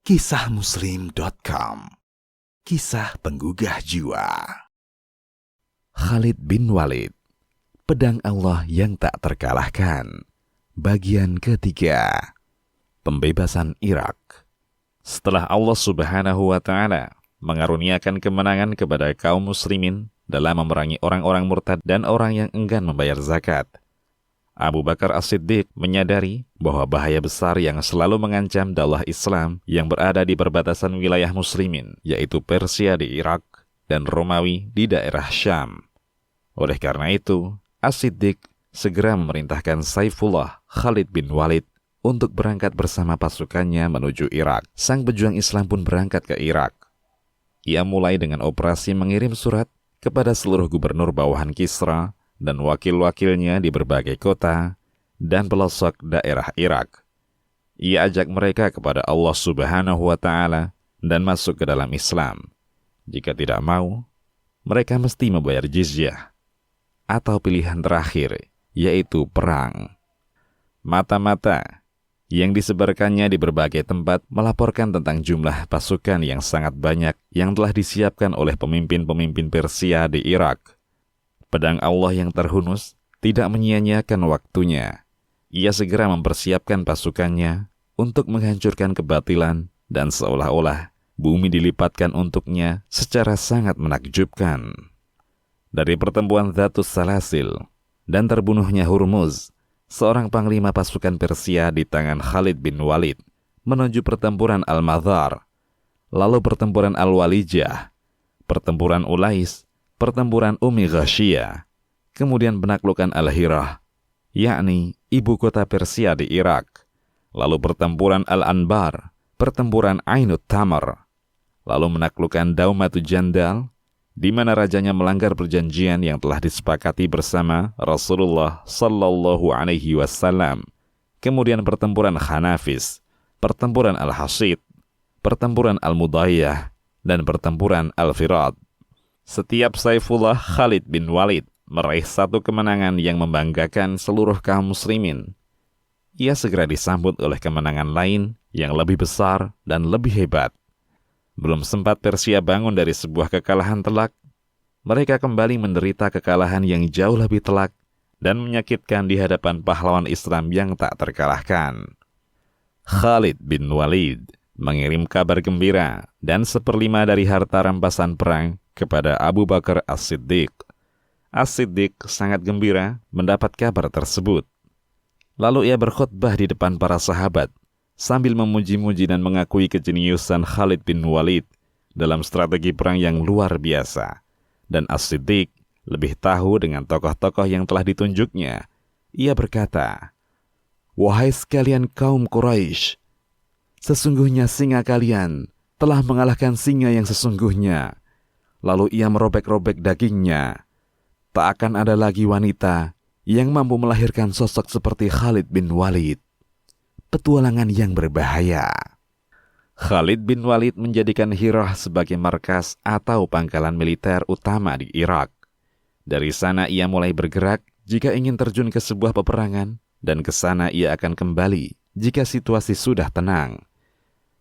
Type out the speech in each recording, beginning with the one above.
Kisahmuslim.com. Kisah penggugah jiwa. Khalid bin Walid, pedang Allah yang tak terkalahkan. Bagian ketiga. Pembebasan Irak. Setelah Allah Subhanahu wa Ta'ala mengaruniakan kemenangan kepada kaum muslimin dalam memerangi orang-orang murtad dan orang yang enggan membayar zakat, Abu Bakar As-Siddiq menyadari bahwa bahaya besar yang selalu mengancam daulah Islam yang berada di perbatasan wilayah muslimin, yaitu Persia di Irak dan Romawi di daerah Syam. Oleh karena itu, As-Siddiq segera memerintahkan Saifullah Khalid bin Walid untuk berangkat bersama pasukannya menuju Irak. Sang pejuang Islam pun berangkat ke Irak. Ia mulai dengan operasi mengirim surat kepada seluruh gubernur bawahan Kisra dan wakil-wakilnya di berbagai kota dan pelosok daerah Irak. Ia ajak mereka kepada Allah Subhanahu wa Ta'ala dan masuk ke dalam Islam. Jika tidak mau, mereka mesti membayar jizyah atau pilihan terakhir, yaitu perang. Mata-mata yang disebarkannya di berbagai tempat melaporkan tentang jumlah pasukan yang sangat banyak yang telah disiapkan oleh pemimpin-pemimpin Persia di Irak. Pedang Allah yang terhunus tidak menyia-nyiakan waktunya. Ia segera mempersiapkan pasukannya untuk menghancurkan kebatilan dan seolah-olah bumi dilipatkan untuknya secara sangat menakjubkan. Dari pertempuran Dhatus Salasil dan terbunuhnya Hurmuz, seorang panglima pasukan Persia di tangan Khalid bin Walid, menuju pertempuran Al-Madhar, lalu pertempuran Al-Walijah, pertempuran Ulais, pertempuran Umi Ghashiyah, kemudian penaklukan Al-Hirah, yakni ibu kota Persia di Irak, lalu pertempuran Al-Anbar, pertempuran Ainut Tamar, lalu menaklukkan Daumatu Jandal, di mana rajanya melanggar perjanjian yang telah disepakati bersama Rasulullah Sallallahu Alaihi Wasallam, kemudian pertempuran Khanafis, pertempuran Al-Hasid, pertempuran Al-Mudayyah, dan pertempuran Al-Firad. Setiap Saifullah Khalid bin Walid meraih satu kemenangan yang membanggakan seluruh kaum muslimin. Ia segera disambut oleh kemenangan lain yang lebih besar dan lebih hebat. Belum sempat Persia bangun dari sebuah kekalahan telak, mereka kembali menderita kekalahan yang jauh lebih telak dan menyakitkan di hadapan pahlawan Islam yang tak terkalahkan. Khalid bin Walid mengirim kabar gembira dan 1/5 dari harta rampasan perang kepada Abu Bakar As-Siddiq. As-Siddiq sangat gembira mendapat kabar tersebut. Lalu ia berkhutbah di depan para sahabat sambil memuji-muji dan mengakui kejeniusan Khalid bin Walid dalam strategi perang yang luar biasa. Dan As-Siddiq lebih tahu dengan tokoh-tokoh yang telah ditunjuknya. Ia berkata, "Wahai sekalian kaum Quraisy, sesungguhnya singa kalian telah mengalahkan singa yang sesungguhnya." Lalu ia merobek-robek dagingnya. Tak akan ada lagi wanita yang mampu melahirkan sosok seperti Khalid bin Walid. Petualangan yang berbahaya. Khalid bin Walid menjadikan Hirah sebagai markas atau pangkalan militer utama di Irak. Dari sana ia mulai bergerak jika ingin terjun ke sebuah peperangan, dan ke sana ia akan kembali jika situasi sudah tenang.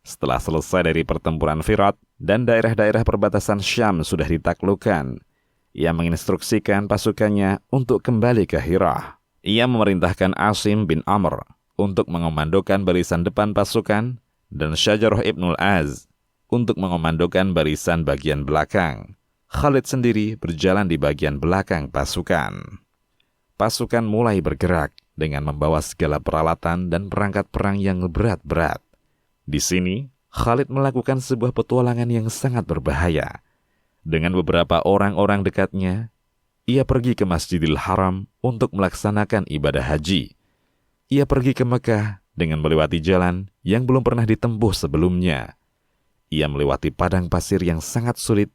Setelah selesai dari pertempuran Firat dan daerah-daerah perbatasan Syam sudah ditaklukkan, ia menginstruksikan pasukannya untuk kembali ke Hirah. Ia memerintahkan Asim bin Amr untuk mengomandokan barisan depan pasukan dan Syajarah Ibnul Az untuk mengomandokan barisan bagian belakang. Khalid sendiri berjalan di bagian belakang pasukan. Pasukan mulai bergerak dengan membawa segala peralatan dan perangkat perang yang berat-berat. Di sini, Khalid melakukan sebuah petualangan yang sangat berbahaya. Dengan beberapa orang-orang dekatnya, ia pergi ke Masjidil Haram untuk melaksanakan ibadah haji. Ia pergi ke Mekah dengan melewati jalan yang belum pernah ditempuh sebelumnya. Ia melewati padang pasir yang sangat sulit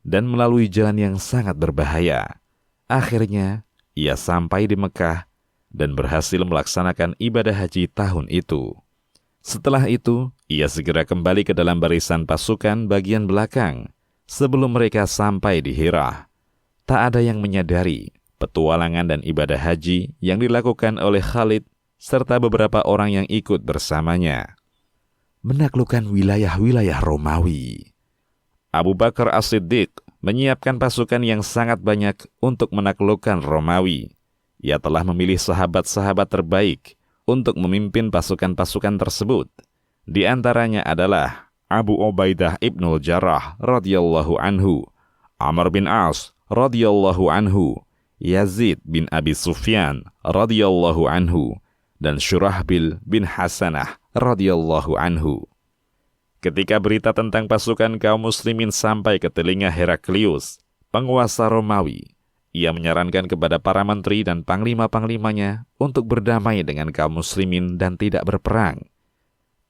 dan melalui jalan yang sangat berbahaya. Akhirnya, ia sampai di Mekah dan berhasil melaksanakan ibadah haji tahun itu. Setelah itu, ia segera kembali ke dalam barisan pasukan bagian belakang sebelum mereka sampai di Hirah. Tak ada yang menyadari petualangan dan ibadah haji yang dilakukan oleh Khalid serta beberapa orang yang ikut bersamanya. menaklukkan wilayah-wilayah Romawi. Abu Bakar As-Siddiq menyiapkan pasukan yang sangat banyak untuk menaklukkan Romawi. Ia telah memilih sahabat-sahabat terbaik untuk memimpin pasukan-pasukan tersebut. Di antaranya adalah Abu Ubaidah ibnul Jarrah radhiyallahu anhu, Amr bin As radhiyallahu anhu, Yazid bin Abi Sufyan radhiyallahu anhu, dan Syurahbil bin Hasanah radhiyallahu anhu. Ketika berita tentang pasukan kaum muslimin sampai ke telinga Heraklius, penguasa Romawi, ia menyarankan kepada para menteri dan panglima-panglimanya untuk berdamai dengan kaum muslimin dan tidak berperang.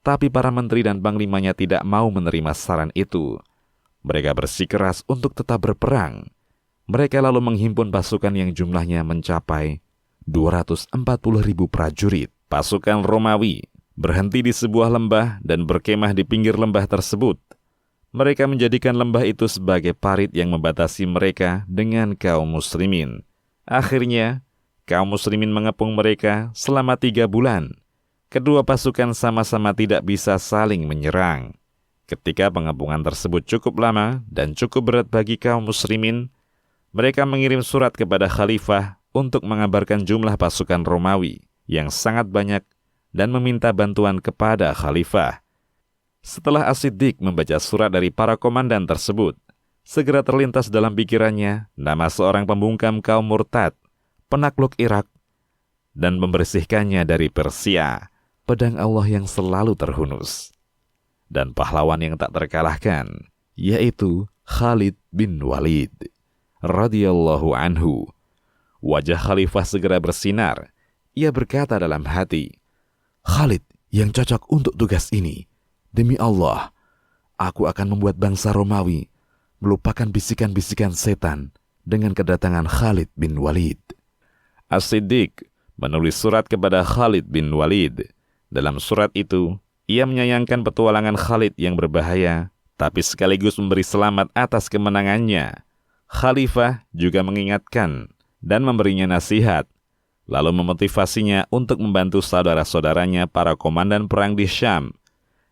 Tapi para menteri dan panglimanya tidak mau menerima saran itu. Mereka bersikeras untuk tetap berperang. Mereka lalu menghimpun pasukan yang jumlahnya mencapai 240.000 prajurit. Pasukan Romawi berhenti di sebuah lembah dan berkemah di pinggir lembah tersebut. Mereka menjadikan lembah itu sebagai parit yang membatasi mereka dengan kaum muslimin. Akhirnya, kaum muslimin mengepung mereka selama 3 bulan. Kedua pasukan sama-sama tidak bisa saling menyerang. Ketika pengepungan tersebut cukup lama dan cukup berat bagi kaum muslimin, mereka mengirim surat kepada khalifah untuk mengabarkan jumlah pasukan Romawi yang sangat banyak dan meminta bantuan kepada khalifah. Setelah As-Siddiq membaca surat dari para komandan tersebut, segera terlintas dalam pikirannya nama seorang pembungkam kaum murtad, penakluk Irak, dan membersihkannya dari Persia, pedang Allah yang selalu terhunus, dan pahlawan yang tak terkalahkan, yaitu Khalid bin Walid radhiyallahu anhu. Wajah khalifah segera bersinar. Ia berkata dalam hati, "Khalid yang cocok untuk tugas ini. Demi Allah, aku akan membuat bangsa Romawi melupakan bisikan-bisikan setan dengan kedatangan Khalid bin Walid." As-Siddiq menulis surat kepada Khalid bin Walid. Dalam surat itu, ia menyayangkan petualangan Khalid yang berbahaya, tapi sekaligus memberi selamat atas kemenangannya. Khalifah juga mengingatkan dan memberinya nasihat, lalu memotivasinya untuk membantu saudara-saudaranya para komandan perang di Syam,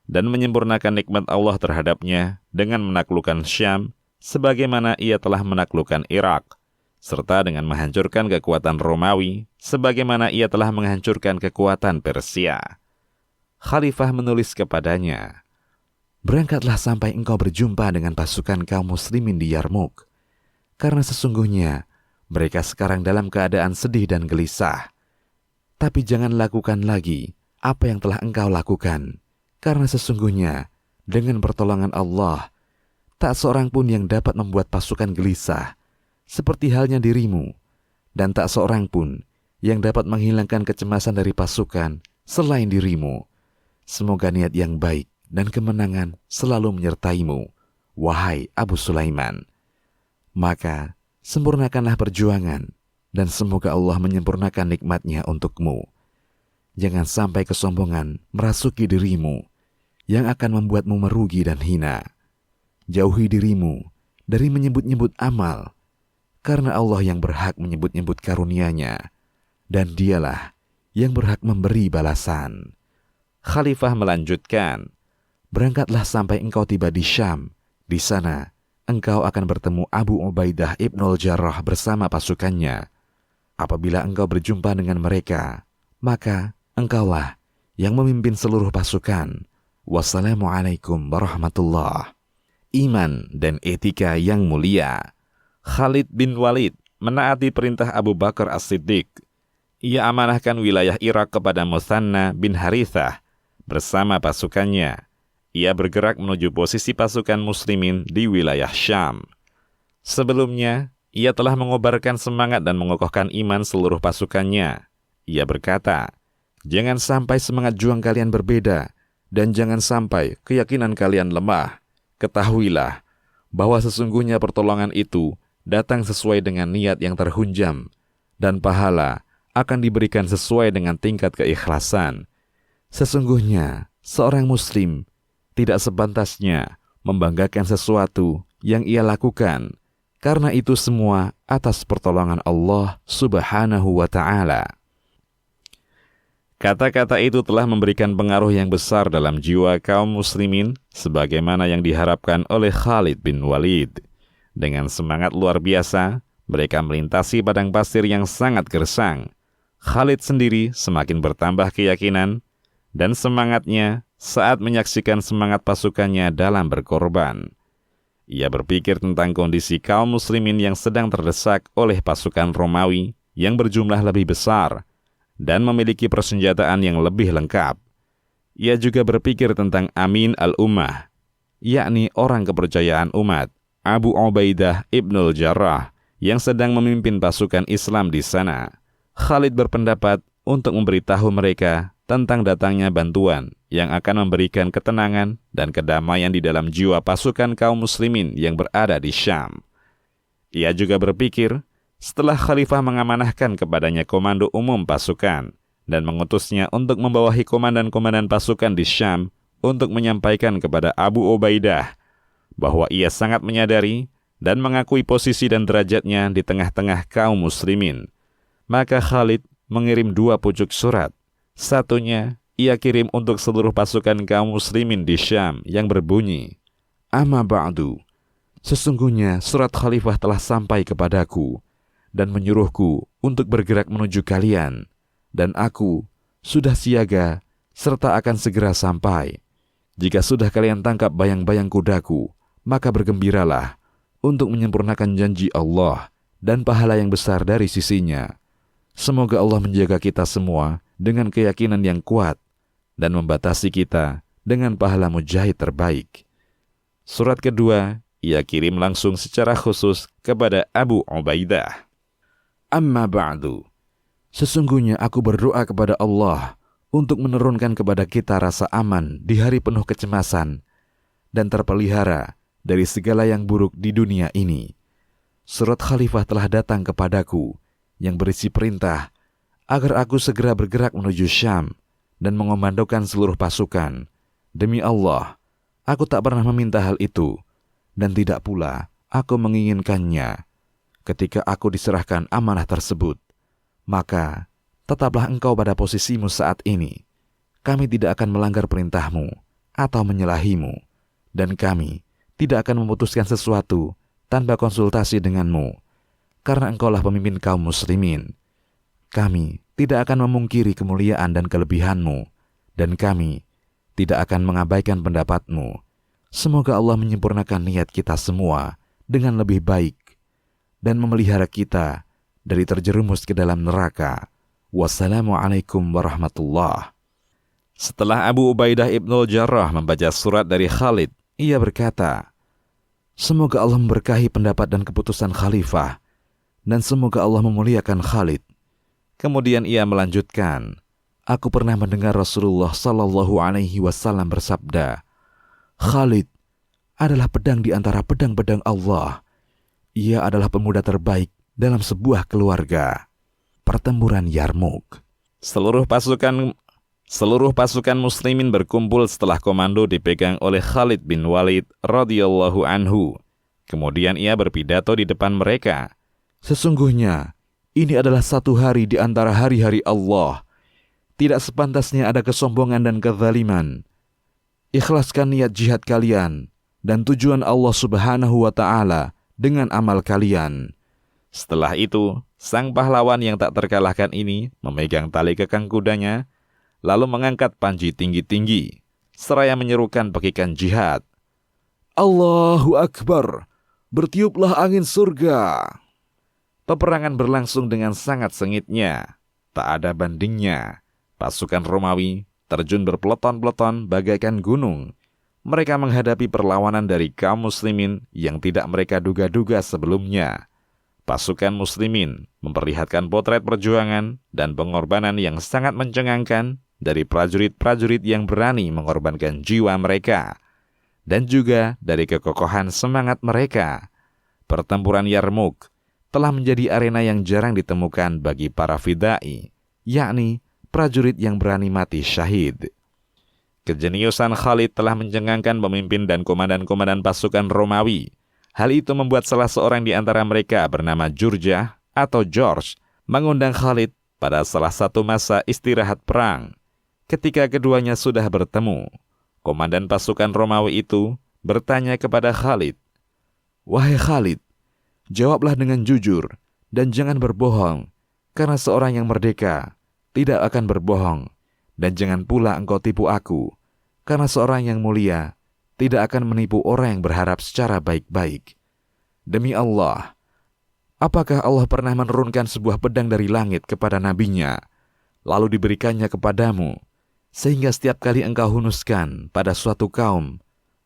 dan menyempurnakan nikmat Allah terhadapnya dengan menaklukkan Syam, sebagaimana ia telah menaklukkan Irak, serta dengan menghancurkan kekuatan Romawi, sebagaimana ia telah menghancurkan kekuatan Persia. Khalifah menulis kepadanya, "Berangkatlah sampai engkau berjumpa dengan pasukan kaum muslimin di Yarmuk, karena sesungguhnya mereka sekarang dalam keadaan sedih dan gelisah. Tapi jangan lakukan lagi apa yang telah engkau lakukan, karena sesungguhnya dengan pertolongan Allah, tak seorang pun yang dapat membuat pasukan gelisah, seperti halnya dirimu, dan tak seorang pun yang dapat menghilangkan kecemasan dari pasukan selain dirimu. Semoga niat yang baik dan kemenangan selalu menyertaimu, wahai Abu Sulaiman. Maka sempurnakanlah perjuangan, dan semoga Allah menyempurnakan nikmat-Nya untukmu. Jangan sampai kesombongan merasuki dirimu, yang akan membuatmu merugi dan hina. Jauhi dirimu dari menyebut-nyebut amal, karena Allah yang berhak menyebut-nyebut karunia-Nya, dan Dialah yang berhak memberi balasan." Khalifah melanjutkan, "Berangkatlah sampai engkau tiba di Syam. Di sana, engkau akan bertemu Abu Ubaidah ibnul Jarrah bersama pasukannya. Apabila engkau berjumpa dengan mereka, maka engkaulah yang memimpin seluruh pasukan. Wassalamualaikum warahmatullah." Iman dan etika yang mulia. Khalid bin Walid menaati perintah Abu Bakar As-Siddiq. Ia amanahkan wilayah Irak kepada Muthanna bin Harithah bersama pasukannya. Ia bergerak menuju posisi pasukan muslimin di wilayah Syam. Sebelumnya, ia telah mengobarkan semangat dan mengokohkan iman seluruh pasukannya. Ia berkata, "Jangan sampai semangat juang kalian berbeda, dan jangan sampai keyakinan kalian lemah. Ketahuilah bahwa sesungguhnya pertolongan itu datang sesuai dengan niat yang terhunjam, dan pahala akan diberikan sesuai dengan tingkat keikhlasan. Sesungguhnya seorang muslim tidak sepantasnya membanggakan sesuatu yang ia lakukan, karena itu semua atas pertolongan Allah Subhanahu wa Ta'ala." Kata-kata itu telah memberikan pengaruh yang besar dalam jiwa kaum muslimin sebagaimana yang diharapkan oleh Khalid bin Walid. Dengan semangat luar biasa, mereka melintasi padang pasir yang sangat gersang. Khalid sendiri semakin bertambah keyakinan dan semangatnya saat menyaksikan semangat pasukannya dalam berkorban. Ia berpikir tentang kondisi kaum muslimin yang sedang terdesak oleh pasukan Romawi yang berjumlah lebih besar dan memiliki persenjataan yang lebih lengkap. Ia juga berpikir tentang Amin al-Ummah, yakni orang kepercayaan umat, Abu Ubaidah ibnul Jarrah, yang sedang memimpin pasukan Islam di sana. Khalid berpendapat untuk memberitahu mereka tentang datangnya bantuan yang akan memberikan ketenangan dan kedamaian di dalam jiwa pasukan kaum muslimin yang berada di Syam. Ia juga berpikir, setelah Khalifah mengamanahkan kepadanya komando umum pasukan dan mengutusnya untuk membawahi komandan-komandan pasukan di Syam untuk menyampaikan kepada Abu Ubaidah bahwa ia sangat menyadari dan mengakui posisi dan derajatnya di tengah-tengah kaum muslimin. Maka Khalid mengirim 2 pucuk surat. Satunya ia kirim untuk seluruh pasukan kaum muslimin di Syam yang berbunyi, "Amma ba'du, sesungguhnya surat Khalifah telah sampai kepadaku dan menyuruhku untuk bergerak menuju kalian, dan aku sudah siaga serta akan segera sampai. Jika sudah kalian tangkap bayang-bayang kudaku, maka bergembiralah untuk menyempurnakan janji Allah dan pahala yang besar dari sisinya. Semoga Allah menjaga kita semua dengan keyakinan yang kuat dan membatasi kita dengan pahala mujahid terbaik." Surat kedua ia kirim langsung secara khusus kepada Abu Ubaidah. "Amma ba'du, sesungguhnya aku berdoa kepada Allah untuk menurunkan kepada kita rasa aman di hari penuh kecemasan dan terpelihara dari segala yang buruk di dunia ini. Surat Khalifah telah datang kepadaku yang berisi perintah agar aku segera bergerak menuju Syam dan mengomandokan seluruh pasukan. Demi Allah, aku tak pernah meminta hal itu dan tidak pula aku menginginkannya. Ketika aku diserahkan amanah tersebut, maka tetaplah engkau pada posisimu saat ini. Kami tidak akan melanggar perintahmu atau menyalahimu, dan kami tidak akan memutuskan sesuatu tanpa konsultasi denganmu, karena engkaulah pemimpin kaum muslimin. Kami tidak akan memungkiri kemuliaan dan kelebihanmu, dan kami tidak akan mengabaikan pendapatmu. Semoga Allah menyempurnakan niat kita semua dengan lebih baik dan memelihara kita dari terjerumus ke dalam neraka. Wassalamualaikum warahmatullah." Setelah Abu Ubaidah ibnul Jarrah membaca surat dari Khalid, ia berkata, "Semoga Allah memberkahi pendapat dan keputusan Khalifah, dan semoga Allah memuliakan Khalid." Kemudian ia melanjutkan, "Aku pernah mendengar Rasulullah Sallallahu Alaihi Wasallam bersabda, Khalid adalah pedang di antara pedang-pedang Allah. Ia adalah pemuda terbaik dalam sebuah keluarga." Pertempuran Yarmuk. Seluruh pasukan muslimin berkumpul setelah komando dipegang oleh Khalid bin Walid radhiyallahu anhu. Kemudian ia berpidato di depan mereka, "Sesungguhnya ini adalah satu hari di antara hari-hari Allah. Tidak sepantasnya ada kesombongan dan kezaliman. Ikhlaskan niat jihad kalian dan tujuan Allah Subhanahu wa Ta'ala dengan amal kalian." Setelah itu, sang pahlawan yang tak terkalahkan ini memegang tali kekang kudanya, lalu mengangkat panji tinggi-tinggi, seraya menyerukan pekikan jihad. "Allahu Akbar, bertiuplah angin surga." Peperangan berlangsung dengan sangat sengitnya, tak ada bandingnya. Pasukan Romawi terjun berpeleton-peleton bagaikan gunung. Mereka menghadapi perlawanan dari kaum muslimin yang tidak mereka duga-duga sebelumnya. Pasukan muslimin memperlihatkan potret perjuangan dan pengorbanan yang sangat mencengangkan dari prajurit-prajurit yang berani mengorbankan jiwa mereka, dan juga dari kekokohan semangat mereka. Pertempuran Yarmuk telah menjadi arena yang jarang ditemukan bagi para fidai, yakni prajurit yang berani mati syahid. Kejeniusan Khalid telah mencengangkan pemimpin dan komandan-komandan pasukan Romawi. Hal itu membuat salah seorang di antara mereka bernama Jurjah atau George mengundang Khalid pada salah satu masa istirahat perang. Ketika keduanya sudah bertemu, komandan pasukan Romawi itu bertanya kepada Khalid, "Wahai Khalid, jawablah dengan jujur dan jangan berbohong, karena seorang yang merdeka tidak akan berbohong, dan jangan pula engkau tipu aku, karena seorang yang mulia tidak akan menipu orang yang berharap secara baik-baik. Demi Allah, apakah Allah pernah menurunkan sebuah pedang dari langit kepada nabinya, lalu diberikannya kepadamu, sehingga setiap kali engkau hunuskan pada suatu kaum,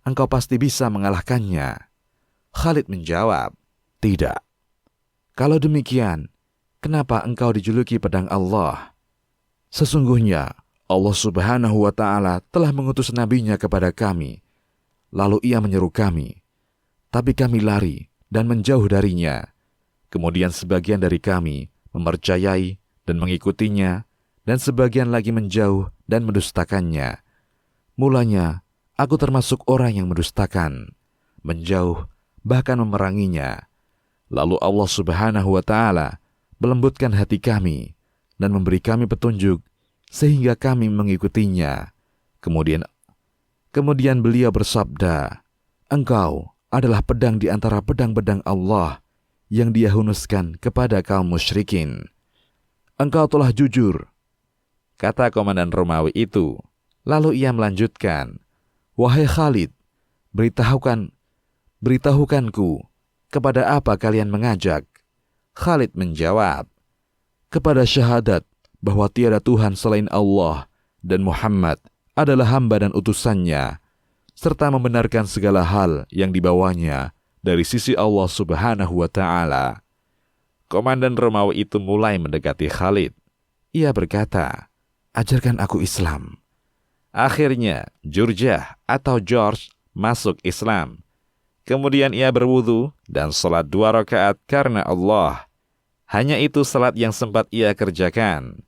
engkau pasti bisa mengalahkannya?" Khalid menjawab, "Tidak." "Kalau demikian, kenapa engkau dijuluki pedang Allah? Sesungguhnya Allah Subhanahu wa Ta'ala telah mengutus nabinya kepada kami, lalu ia menyeru kami, tapi kami lari dan menjauh darinya. Kemudian sebagian dari kami mempercayai dan mengikutinya, dan sebagian lagi menjauh dan mendustakannya. Mulanya aku termasuk orang yang mendustakan, menjauh, bahkan memeranginya. Lalu Allah Subhanahu wa Ta'ala melembutkan hati kami dan memberi kami petunjuk sehingga kami mengikutinya. Kemudian beliau bersabda, engkau adalah pedang di antara pedang-pedang Allah yang Dia hunuskan kepada kaum musyrikin. Engkau telah jujur," kata komandan Romawi itu. Lalu ia melanjutkan, "Wahai Khalid, beritahukanku, kepada apa kalian mengajak?" Khalid menjawab, "Kepada syahadat bahwa tiada Tuhan selain Allah dan Muhammad adalah hamba dan utusannya, serta membenarkan segala hal yang dibawanya dari sisi Allah Subhanahu wa Ta'ala." Komandan Romawi itu mulai mendekati Khalid. Ia berkata, "Ajarkan aku Islam." Akhirnya Jurjah atau George masuk Islam. Kemudian ia berwudu dan salat 2 rakaat karena Allah. Hanya itu salat yang sempat ia kerjakan.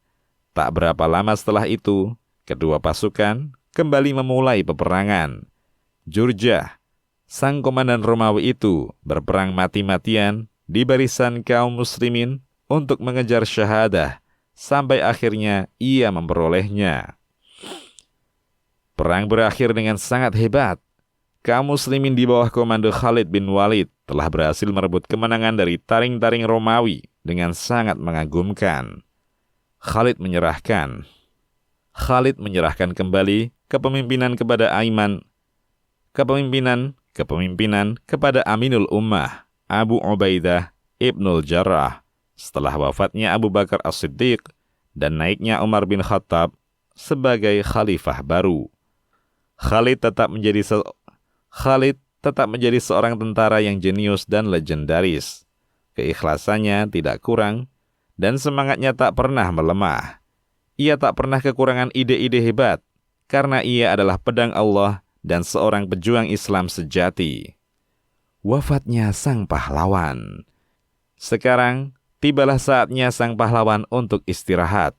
Tak berapa lama setelah itu, kedua pasukan kembali memulai peperangan. Jurjah, sang komandan Romawi itu, berperang mati-matian di barisan kaum muslimin untuk mengejar syahadah, sampai akhirnya ia memperolehnya. Perang berakhir dengan sangat hebat. Kaum muslimin di bawah komando Khalid bin Walid telah berhasil merebut kemenangan dari taring-taring Romawi dengan sangat mengagumkan. Khalid menyerahkan kembali kepemimpinan kepada kepemimpinan kepada Aminul Ummah, Abu Ubaidah Ibnul Jarrah, setelah wafatnya Abu Bakar As-Siddiq dan naiknya Umar bin Khattab sebagai khalifah baru. Khalid tetap menjadi seorang tentara yang jenius dan legendaris. Keikhlasannya tidak kurang dan semangatnya tak pernah melemah. Ia tak pernah kekurangan ide-ide hebat karena ia adalah pedang Allah dan seorang pejuang Islam sejati. Wafatnya sang pahlawan. Sekarang tibalah saatnya sang pahlawan untuk istirahat.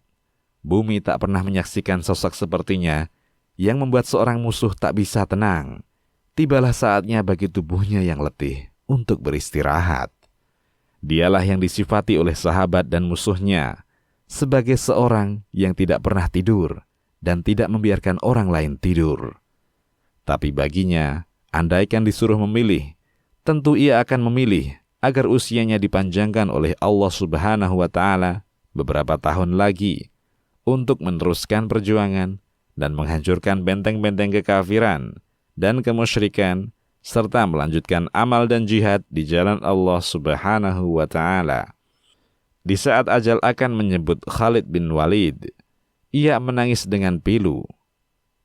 Bumi tak pernah menyaksikan sosok sepertinya yang membuat seorang musuh tak bisa tenang. Tibalah saatnya bagi tubuhnya yang letih untuk beristirahat. Dialah yang disifati oleh sahabat dan musuhnya sebagai seorang yang tidak pernah tidur dan tidak membiarkan orang lain tidur. Tapi baginya, andaikan disuruh memilih, tentu ia akan memilih agar usianya dipanjangkan oleh Allah Subhanahu wa Ta'ala beberapa tahun lagi untuk meneruskan perjuangan dan menghancurkan benteng-benteng kekafiran dan kemusyrikan, serta melanjutkan amal dan jihad di jalan Allah Subhanahu wa Ta'ala. Di saat ajal akan menyebut Khalid bin Walid, ia menangis dengan pilu.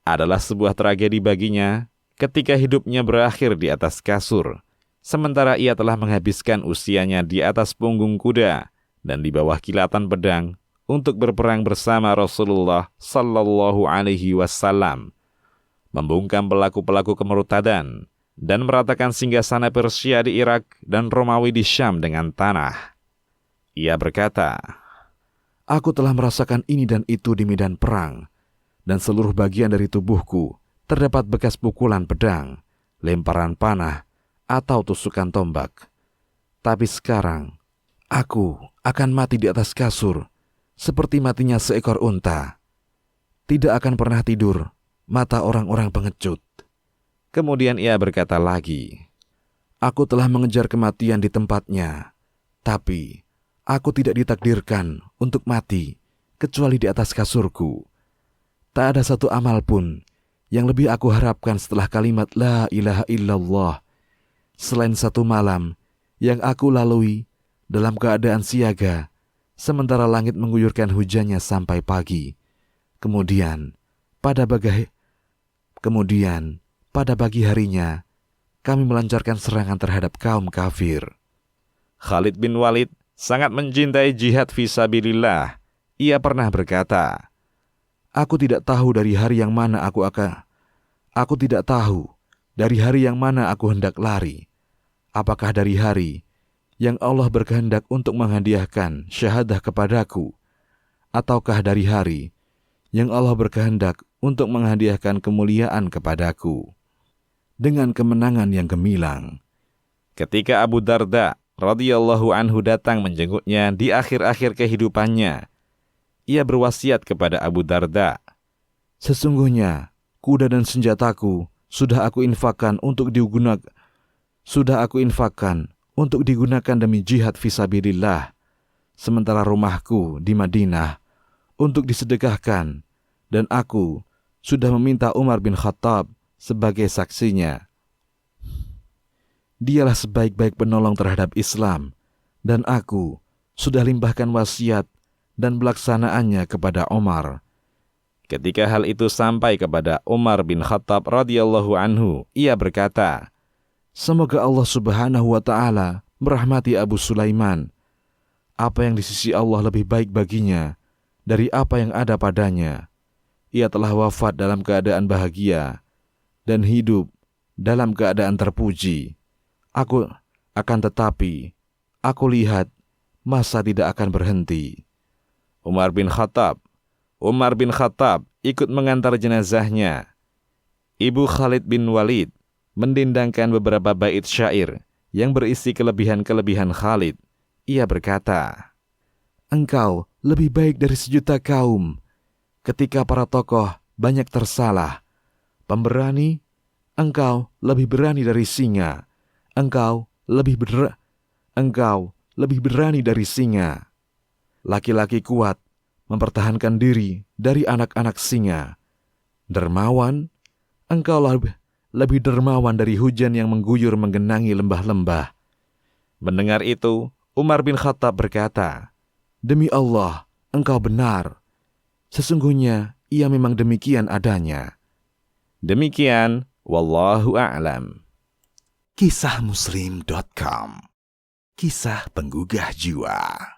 Adalah sebuah tragedi baginya ketika hidupnya berakhir di atas kasur, sementara ia telah menghabiskan usianya di atas punggung kuda dan di bawah kilatan pedang untuk berperang bersama Rasulullah Sallallahu Alaihi Wasallam, membungkam pelaku-pelaku kemurtadan, dan meratakan singgasana Persia di Irak dan Romawi di Syam dengan tanah. Ia berkata, "Aku telah merasakan ini dan itu di medan perang, dan seluruh bagian dari tubuhku terdapat bekas pukulan pedang, lemparan panah, atau tusukan tombak. Tapi sekarang, aku akan mati di atas kasur, seperti matinya seekor unta. Tidak akan pernah tidur mata orang-orang pengecut. Kemudian ia berkata lagi, aku telah mengejar kematian di tempatnya, tapi aku tidak ditakdirkan untuk mati kecuali di atas kasurku. Tak ada satu amal pun yang lebih aku harapkan setelah kalimat La ilaha illallah, selain satu malam yang aku lalui dalam keadaan siaga, sementara langit mengguyurkan hujannya sampai pagi. Kemudian pada pagi harinya, kami melancarkan serangan terhadap kaum kafir. Khalid bin Walid sangat mencintai jihad fisabilillah. Ia pernah berkata, aku tidak tahu dari hari yang mana aku hendak lari. Apakah dari hari yang Allah berkehendak untuk menghadiahkan syahadah kepadaku, ataukah dari hari yang Allah berkehendak untuk menghadiahkan kemuliaan kepadaku dengan kemenangan yang gemilang. Ketika Abu Darda radhiyallahu anhu datang menjenguknya di akhir-akhir kehidupannya, ia berwasiat kepada Abu Darda, sesungguhnya kuda dan senjataku sudah aku infakkan untuk digunakan demi jihad fisabilillah, sementara rumahku di Madinah untuk disedekahkan, dan aku sudah meminta Umar bin Khattab sebagai saksinya. Dialah sebaik-baik penolong terhadap Islam, dan aku sudah limpahkan wasiat dan pelaksanaannya kepada Umar. Ketika hal itu sampai kepada Umar bin Khattab radhiyallahu anhu, ia berkata, semoga Allah subhanahu wa ta'ala merahmati Abu Sulaiman. Apa yang di sisi Allah lebih baik baginya dari apa yang ada padanya. Ia telah wafat dalam keadaan bahagia dan hidup dalam keadaan terpuji. Tetapi aku lihat masa tidak akan berhenti. Umar bin Khattab ikut mengantar jenazahnya. Ibu Khalid bin Walid mendendangkan beberapa bait syair yang berisi kelebihan-kelebihan Khalid. Ia berkata, engkau lebih baik dari sejuta kaum. Ketika para tokoh banyak tersalah, pemberani, engkau lebih berani dari singa. Engkau lebih berani dari singa. Laki-laki kuat mempertahankan diri dari anak-anak singa. Dermawan, engkau lebih dermawan dari hujan yang mengguyur menggenangi lembah-lembah. Mendengar itu, Umar bin Khattab berkata, demi Allah, engkau benar. Sesungguhnya ia memang demikian adanya. Demikian, wallahu a'lam. Kisahmuslim.com. Kisah penggugah jiwa.